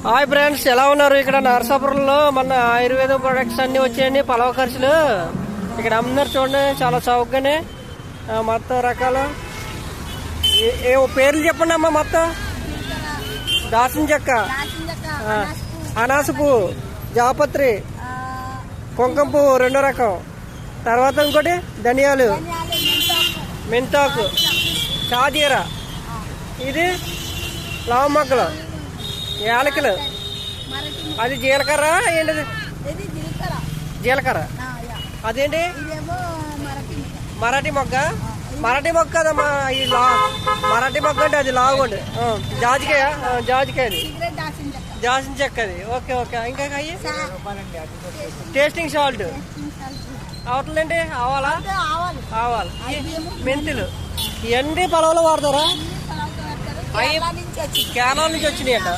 Hi friends, ఎలా ఉన్నారు? ఇక్కడ నరసాపురంలో మన ఆయుర్వేద ప్రొడక్ట్స్ అన్ని వచ్చాయండి. పలవ ఖర్చులు ఇక్కడ అమ్ముతున్నారు చూడండి, చాలా చౌకగానే మొత్తం రకాలు. ఏ పేర్లు చెప్పండి అమ్మా. మొత్తం దాసిన చెక్క, అనాస పువ్వు, జాపత్రి, కుంకుమ పువ్వు రెండో రకం, తర్వాత ఇంకోటి ధనియాలు, మెంతాకు, షాజీర, ఇది లవ మొగ్గలు, యాలకులు, అది జీలకర్ర. ఏంటిది? జీలకర్ర. అదేంటి? మరాఠీ మొగ్గ. మరాఠీ మొగ్గ కదమ్మా, ఈ మరాఠీ మొగ్గ అంటే అది లావుకోండి. జాజికాయ, జాజికాయ అది దాసిన చెక్క అది. Okay okay. ఇంకా అయ్యి టేస్టింగ్ సాల్ట్. అవతలేంటి? ఆవాలా? ఆవాలు, మెంతులు. ఇవన్నీ పొలంలో వాడతారా? కేరళ నుంచి వచ్చినాయి అంట.